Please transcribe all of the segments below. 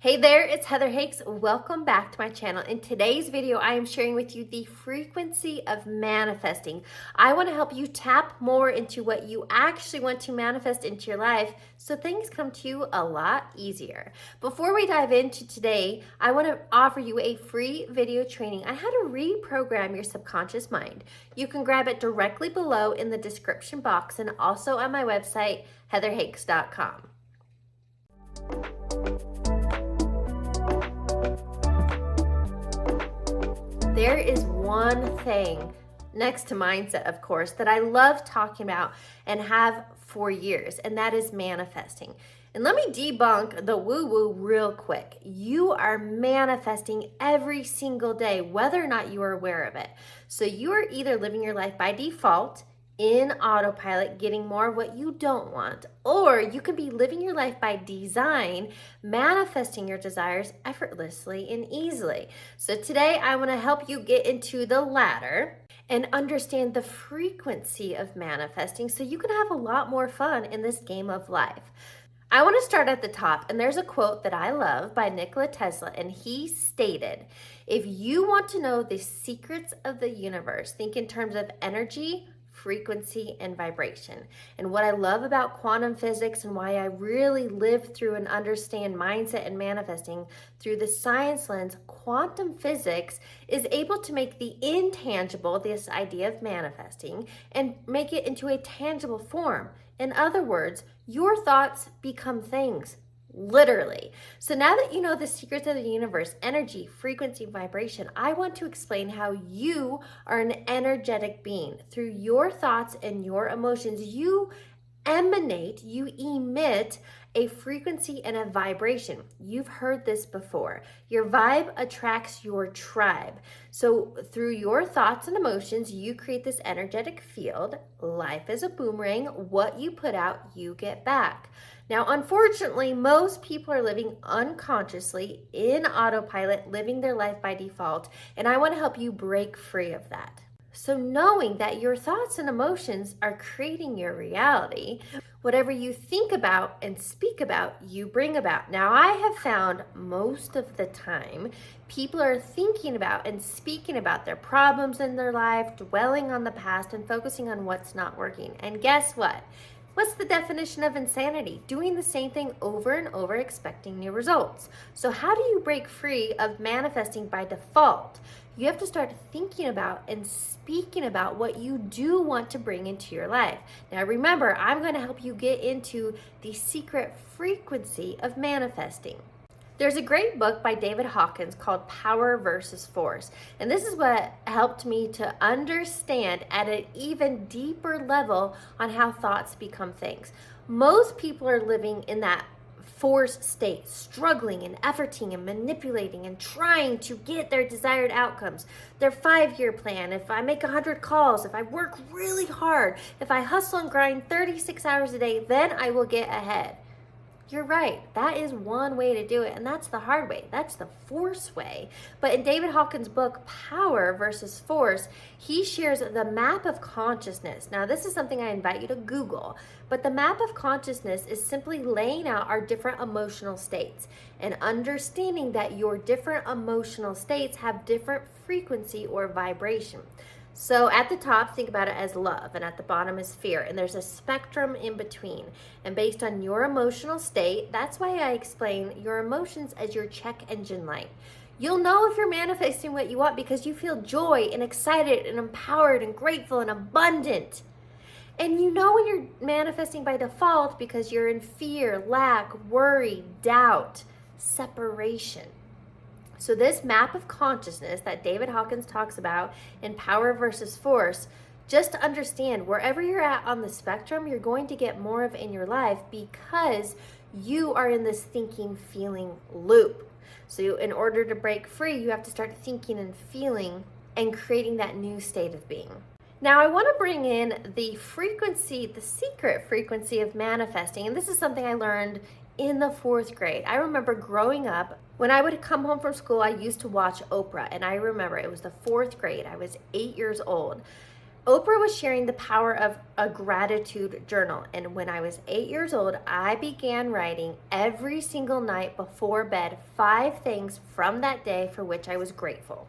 Hey there, it's Heather Hakes. Welcome back to my channel. In today's video, I am sharing with you the frequency of manifesting. I want to help you tap more into what you actually want to manifest into your life so things come to you a lot easier. Before we dive into today, I want to offer you a free video training on how to reprogram your subconscious mind. You can grab it directly below in the description box and also on my website, heatherhakes.com. There is one thing next to mindset, of course, that I love talking about and have for years, and that is manifesting. And let me debunk the woo-woo real quick. You are manifesting every single day, whether or not you are aware of it. So you are either living your life by default, in autopilot, getting more of what you don't want, or you can be living your life by design, manifesting your desires effortlessly and easily. So today I want to help you get into the latter and understand the frequency of manifesting so you can have a lot more fun in this game of life. I want to start at the top, and there's a quote that I love by Nikola Tesla, and he stated, "If you want to know the secrets of the universe, think in terms of energy, frequency, and vibration." And what I love about quantum physics and why I really live through and understand mindset and manifesting through the science lens, quantum physics is able to make the intangible, this idea of manifesting, and make it into a tangible form. In other words, your thoughts become things. Literally. So now that you know the secrets of the universe, energy, frequency, vibration, I want to explain how you are an energetic being. Through your thoughts and your emotions, you emit a frequency and a vibration. You've heard this before. Your vibe attracts your tribe. So through your thoughts and emotions, you create this energetic field. Life is a boomerang. What you put out, you get back. Now, unfortunately, most people are living unconsciously in autopilot, living their life by default, and I want to help you break free of that. So knowing that your thoughts and emotions are creating your reality, whatever you think about and speak about, you bring about. Now, I have found most of the time, people are thinking about and speaking about their problems in their life, dwelling on the past and focusing on what's not working. And guess what? What's the definition of insanity? Doing the same thing over and over, expecting new results. So how do you break free of manifesting by default? You have to start thinking about and speaking about what you do want to bring into your life. Now remember, I'm going to help you get into the secret frequency of manifesting. There's a great book by David Hawkins called Power versus Force. And this is what helped me to understand at an even deeper level on how thoughts become things. Most people are living in that force state, struggling and efforting and manipulating and trying to get their desired outcomes. Their 5-year plan, if I make 100 calls, if I work really hard, if I hustle and grind 36 hours a day, then I will get ahead. You're right. That is one way to do it, and that's the hard way. That's the force way. But in David Hawkins' book, Power versus Force, he shares the map of consciousness. Now, this is something I invite you to Google, but the map of consciousness is simply laying out our different emotional states and understanding that your different emotional states have different frequency or vibration. So at the top, think about it as love, and at the bottom is fear, and there's a spectrum in between. And based on your emotional state, that's why I explain your emotions as your check engine light. You'll know if you're manifesting what you want because you feel joy and excited and empowered and grateful and abundant. And you know when you're manifesting by default because you're in fear, lack, worry, doubt, separation. So this map of consciousness that David Hawkins talks about in Power versus Force, just to understand wherever you're at on the spectrum, you're going to get more of in your life because you are in this thinking, feeling loop. So in order to break free, you have to start thinking and feeling and creating that new state of being. Now I want to bring in the frequency, the secret frequency of manifesting. And this is something I learned in the 4th grade. I remember growing up, when I would come home from school, I used to watch Oprah, and I remember it was the 4th grade. I was 8 years old. Oprah was sharing the power of a gratitude journal. And when I was 8 years old, I began writing every single night before bed 5 things from that day for which I was grateful.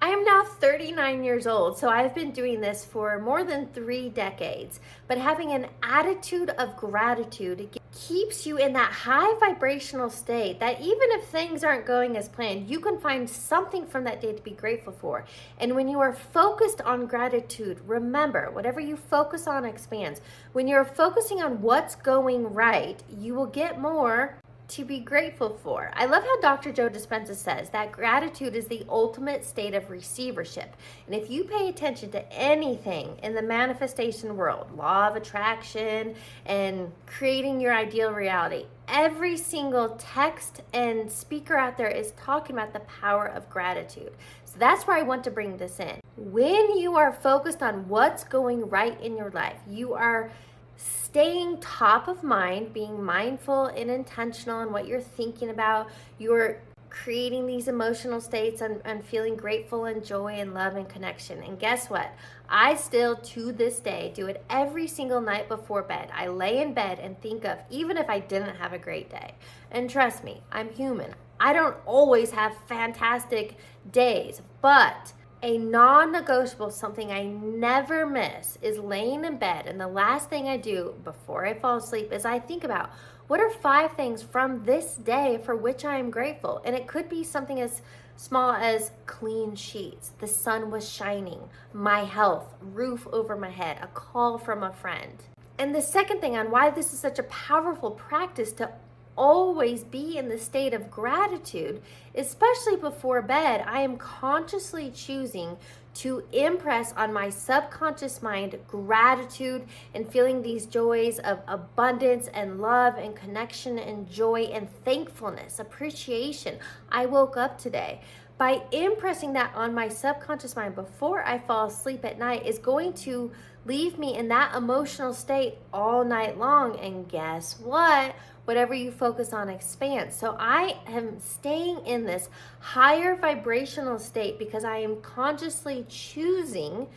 I am now 39 years old, so I've been doing this for more than 3 decades. But having an attitude of gratitude keeps you in that high vibrational state that even if things aren't going as planned, you can find something from that day to be grateful for. And when you are focused on gratitude, remember, whatever you focus on expands. When you're focusing on what's going right, you will get more to be grateful for. I love how Dr. Joe Dispenza says that gratitude is the ultimate state of receivership. And if you pay attention to anything in the manifestation world, law of attraction and creating your ideal reality, every single text and speaker out there is talking about the power of gratitude. So that's where I want to bring this in. When you are focused on what's going right in your life, you are staying top of mind, being mindful and intentional in what you're thinking about. You're creating these emotional states and feeling grateful and joy and love and connection. And guess what? I still, to this day, do it every single night before bed. I lay in bed and think of, even if I didn't have a great day. And trust me, I'm human. I don't always have fantastic days, but a non-negotiable, something I never miss, is laying in bed, and the last thing I do before I fall asleep is I think about what are 5 things from this day for which I am grateful. And it could be something as small as clean sheets, the sun was shining, my health, roof over my head, a call from a friend. And the second thing on why this is such a powerful practice to always be in the state of gratitude, especially before bed, I am consciously choosing to impress on my subconscious mind gratitude and feeling these joys of abundance and love and connection and joy and thankfulness, appreciation. I woke up today. By impressing that on my subconscious mind before I fall asleep at night is going to leave me in that emotional state all night long. And guess what? Whatever you focus on expands. So I am staying in this higher vibrational state because I am consciously choosing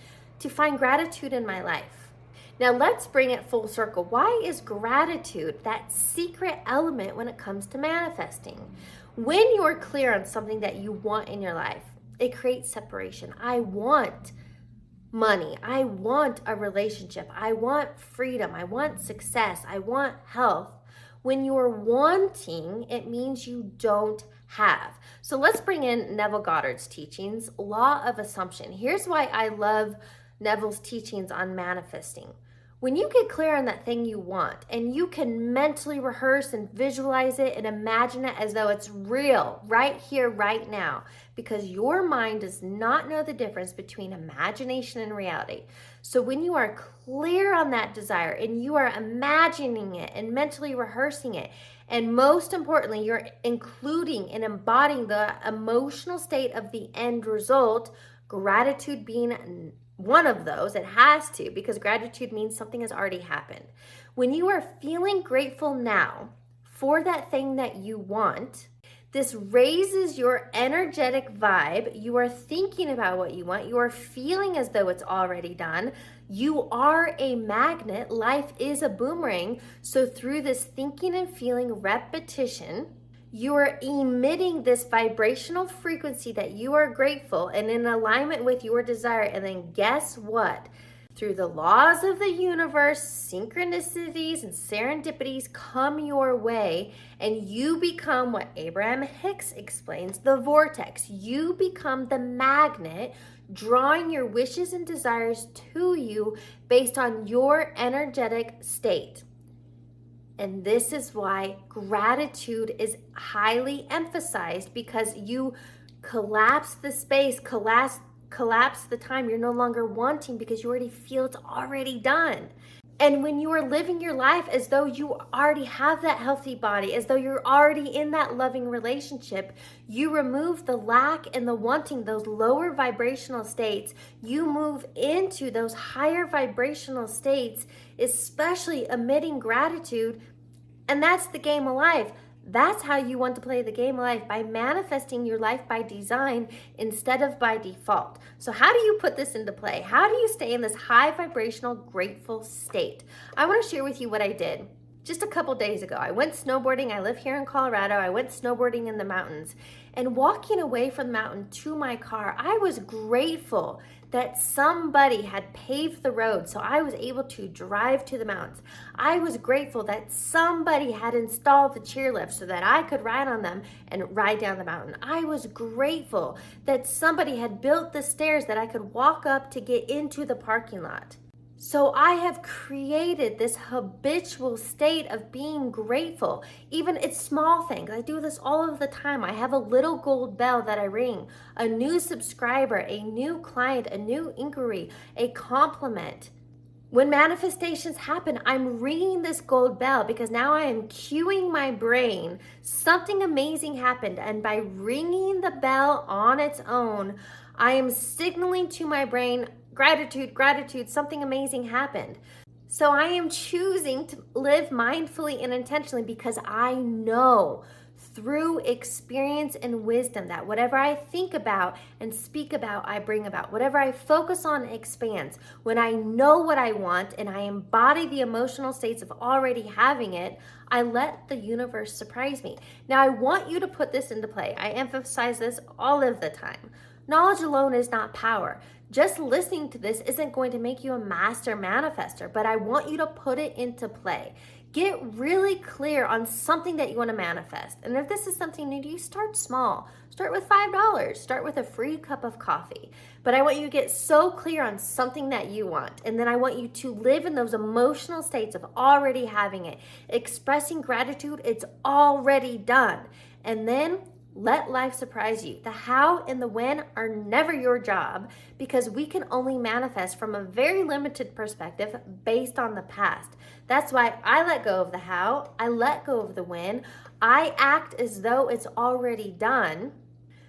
to find gratitude in my life. Now let's bring it full circle. Why is gratitude that secret element when it comes to manifesting? When you're clear on something that you want in your life, it creates separation. I want money. I want a relationship. I want freedom. I want success. I want health. When you're wanting, it means you don't have. So let's bring in Neville Goddard's teachings, law of assumption. Here's why I love Neville's teachings on manifesting. When you get clear on that thing you want and you can mentally rehearse and visualize it and imagine it as though it's real right here, right now, because your mind does not know the difference between imagination and reality. So when you are clear on that desire and you are imagining it and mentally rehearsing it, and most importantly, you're including and embodying the emotional state of the end result, gratitude being one of those, it has to, because gratitude means something has already happened. When you are feeling grateful now for that thing that you want, this raises your energetic vibe. You are thinking about what you want. You are feeling as though it's already done. You are a magnet. Life is a boomerang. So through this thinking and feeling repetition, you are emitting this vibrational frequency that you are grateful and in alignment with your desire. And then guess what? Through the laws of the universe, synchronicities and serendipities come your way, and you become what Abraham Hicks explains, the vortex. You become the magnet, drawing your wishes and desires to you based on your energetic state. And this is why gratitude is highly emphasized, because you collapse the space, collapse the time. You're no longer wanting because you already feel it's already done. And when you are living your life as though you already have that healthy body, as though you're already in that loving relationship, you remove the lack and the wanting, those lower vibrational states. You move into those higher vibrational states, especially emitting gratitude. And that's the game of life. That's how you want to play the game of life, by manifesting your life by design instead of by default. So how do you put this into play? How do you stay in this high vibrational, grateful state? I want to share with you what I did just a couple days ago. I went snowboarding. I live here in Colorado. I went snowboarding in the mountains, and walking away from the mountain to my car, I was grateful that somebody had paved the road so I was able to drive to the mountains. I was grateful that somebody had installed the chairlift so that I could ride on them and ride down the mountain. I was grateful that somebody had built the stairs that I could walk up to get into the parking lot. So I have created this habitual state of being grateful. Even it's small things. I do this all of the time. I have a little gold bell that I ring. A new subscriber, a new client, a new inquiry, a compliment. When manifestations happen, I'm ringing this gold bell because now I am cueing my brain. Something amazing happened, and by ringing the bell on its own, I am signaling to my brain, gratitude, gratitude, something amazing happened. So I am choosing to live mindfully and intentionally because I know through experience and wisdom that whatever I think about and speak about, I bring about. Whatever I focus on expands. When I know what I want and I embody the emotional states of already having it, I let the universe surprise me. Now, I want you to put this into play. I emphasize this all of the time. Knowledge alone is not power. Just listening to this isn't going to make you a master manifester, but I want you to put it into play. Get really clear on something that you want to manifest. And if this is something new to you, start small. Start with $5. Start with a free cup of coffee. But I want you to get so clear on something that you want. And then I want you to live in those emotional states of already having it. Expressing gratitude, it's already done. And then let life surprise you. The how and the when are never your job because we can only manifest from a very limited perspective based on the past. That's why I let go of the how, I let go of the when, I act as though it's already done.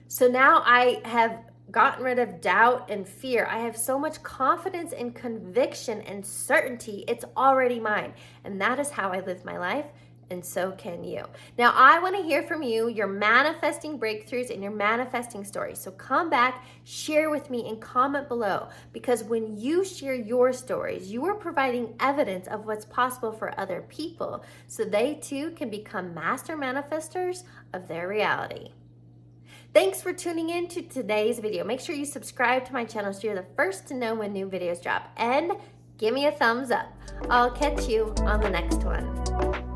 So now I have gotten rid of doubt and fear. I have so much confidence and conviction and certainty, it's already mine. And that is how I live my life. And so can you. Now, I want to hear from you, your manifesting breakthroughs and your manifesting stories. So come back, share with me, and comment below. Because when you share your stories, you are providing evidence of what's possible for other people so they too can become master manifestors of their reality. Thanks for tuning in to today's video. Make sure you subscribe to my channel so you're the first to know when new videos drop. And give me a thumbs up. I'll catch you on the next one.